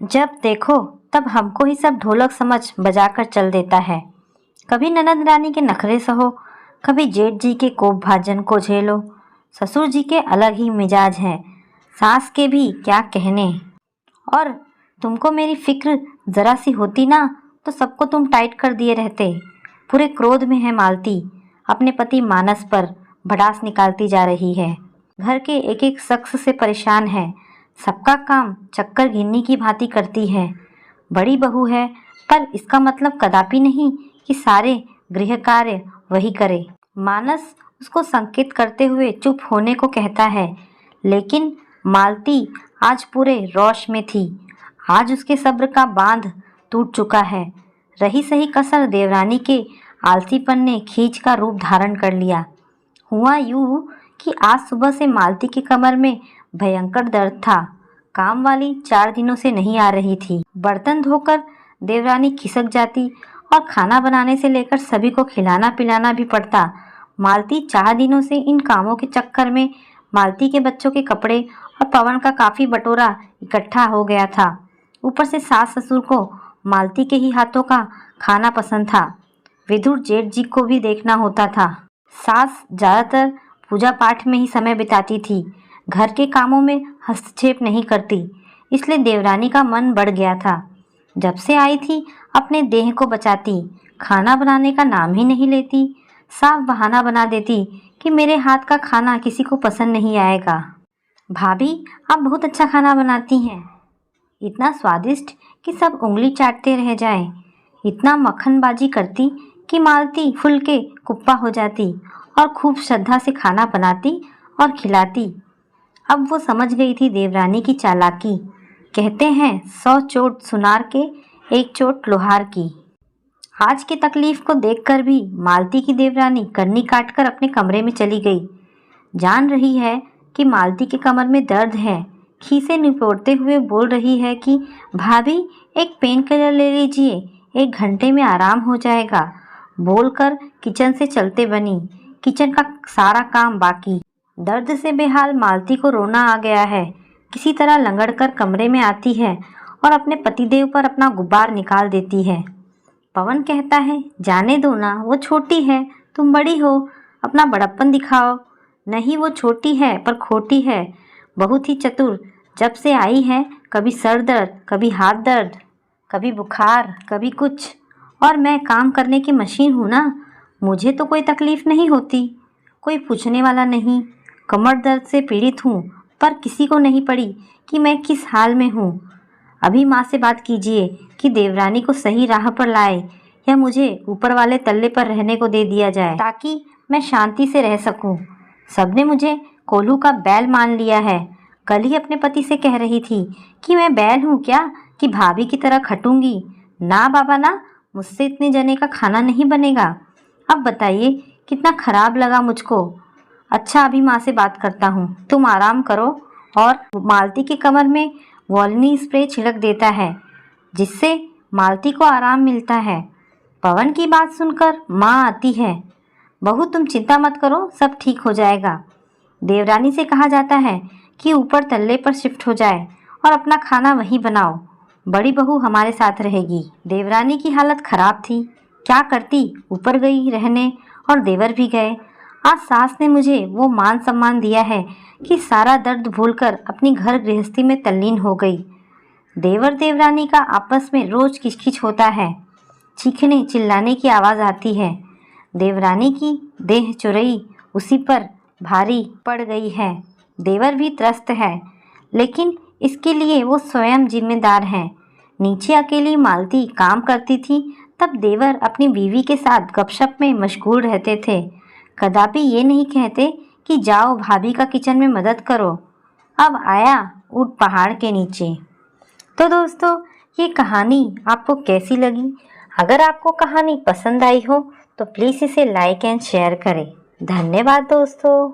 जब देखो तब हमको ही सब ढोलक समझ बजाकर चल देता है। कभी ननद रानी के नखरे सहो, कभी जेठ जी के कोप भाजन को झेलो। ससुर जी के अलग ही मिजाज हैं, सास के भी क्या कहने। और तुमको मेरी फिक्र जरा सी होती ना तो सबको तुम टाइट कर दिए रहते। पूरे क्रोध में है मालती, अपने पति मानस पर भड़ास निकालती जा रही है। घर के एक एक शख्स से परेशान है, सबका काम चक्कर गिननी की भांति करती है। बड़ी बहू है पर इसका मतलब कदापि नहीं कि सारे गृह कार्य वही करे। मानस उसको संकेत करते हुए चुप होने को कहता है, लेकिन मालती आज पूरे रोश में थी। आज उसके सब्र का बांध टूट चुका है। रही सही कसर देवरानी के आलसीपन ने खींच का रूप धारण कर लिया। हुआ यूं कि आज सुबह से मालती की कमर में भयंकर दर्द था। काम वाली 4 दिनों से नहीं आ रही थी। बर्तन धोकर देवरानी खिसक जाती और खाना बनाने से लेकर सभी को खिलाना पिलाना भी पड़ता। मालती 4 दिनों से इन कामों के चक्कर में मालती के बच्चों के कपड़े और पवन का काफी बटोरा इकट्ठा हो गया था। ऊपर से सास ससुर को मालती के ही हाथों का खाना पसंद था। विदुर जेठ जी को भी देखना होता था। सास ज्यादातर पूजा पाठ में ही समय बिताती थी, घर के कामों में हस्तक्षेप नहीं करती, इसलिए देवरानी का मन बढ़ गया था। जब से आई थी अपने देह को बचाती, खाना बनाने का नाम ही नहीं लेती। साफ बहाना बना देती कि मेरे हाथ का खाना किसी को पसंद नहीं आएगा। भाभी आप बहुत अच्छा खाना बनाती हैं, इतना स्वादिष्ट कि सब उंगली चाटते रह जाएं। इतना मक्खनबाजी करती कि मालती फूल के कुप्पा हो जाती और खूब श्रद्धा से खाना बनाती और खिलाती। अब वो समझ गई थी देवरानी की चालाकी। कहते हैं 100 चोट सुनार के 1 चोट लोहार की। आज की तकलीफ को देखकर भी मालती की देवरानी करनी काटकर अपने कमरे में चली गई। जान रही है कि मालती के कमर में दर्द है, खीसे निपोड़ते हुए बोल रही है कि भाभी एक पेन किलर ले लीजिए, 1 घंटे में आराम हो जाएगा। बोलकर किचन से चलते बनी, किचन का सारा काम बाकी। दर्द से बेहाल मालती को रोना आ गया है। किसी तरह लंगड़कर कमरे में आती है और अपने पतिदेव पर अपना गुब्बार निकाल देती है। पवन कहता है, जाने दो ना, वो छोटी है, तुम बड़ी हो, अपना बड़प्पन दिखाओ। नहीं, वो छोटी है पर खोटी है, बहुत ही चतुर। जब से आई है कभी सर दर्द, कभी हाथ दर्द, कभी बुखार, कभी कुछ। और मैं काम करने की मशीन हूँ ना, मुझे तो कोई तकलीफ नहीं होती, कोई पूछने वाला नहीं। कमर दर्द से पीड़ित हूँ पर किसी को नहीं पड़ी कि मैं किस हाल में हूँ। अभी माँ से बात कीजिए कि देवरानी को सही राह पर लाए या मुझे ऊपर वाले तल्ले पर रहने को दे दिया जाए, ताकि मैं शांति से रह सकूं। सबने मुझे कोल्हू का बैल मान लिया है। कल ही अपने पति से कह रही थी कि मैं बैल हूँ क्या कि भाभी की तरह खटूंगी। ना बाबा ना, मुझसे इतने जने का खाना नहीं बनेगा। अब बताइए कितना खराब लगा मुझको। अच्छा, अभी माँ से बात करता हूँ, तुम आराम करो। और मालती की कमर में वॉलिनी स्प्रे छिड़क देता है, जिससे मालती को आराम मिलता है। पवन की बात सुनकर माँ आती है। बहू तुम चिंता मत करो, सब ठीक हो जाएगा। देवरानी से कहा जाता है कि ऊपर तल्ले पर शिफ्ट हो जाए और अपना खाना वहीं बनाओ। बड़ी बहू हमारे साथ रहेगी। देवरानी की हालत खराब थी, क्या करती, ऊपर गई रहने और देवर भी गए। आज सास ने मुझे वो मान सम्मान दिया है कि सारा दर्द भूलकर अपनी घर गृहस्थी में तल्लीन हो गई। देवर देवरानी का आपस में रोज किचकिच होता है, चीखने चिल्लाने की आवाज़ आती है। देवरानी की देह चुरई उसी पर भारी पड़ गई है। देवर भी त्रस्त है, लेकिन इसके लिए वो स्वयं जिम्मेदार हैं। नीचे अकेली मालती काम करती थी, तब देवर अपनी बीवी के साथ गपशप में मशगूल रहते थे। कदापि ये नहीं कहते कि जाओ भाभी का किचन में मदद करो। अब आया ऊंट पहाड़ के नीचे। तो दोस्तों, ये कहानी आपको कैसी लगी? अगर आपको कहानी पसंद आई हो तो प्लीज़ इसे लाइक एंड शेयर करें। धन्यवाद दोस्तों।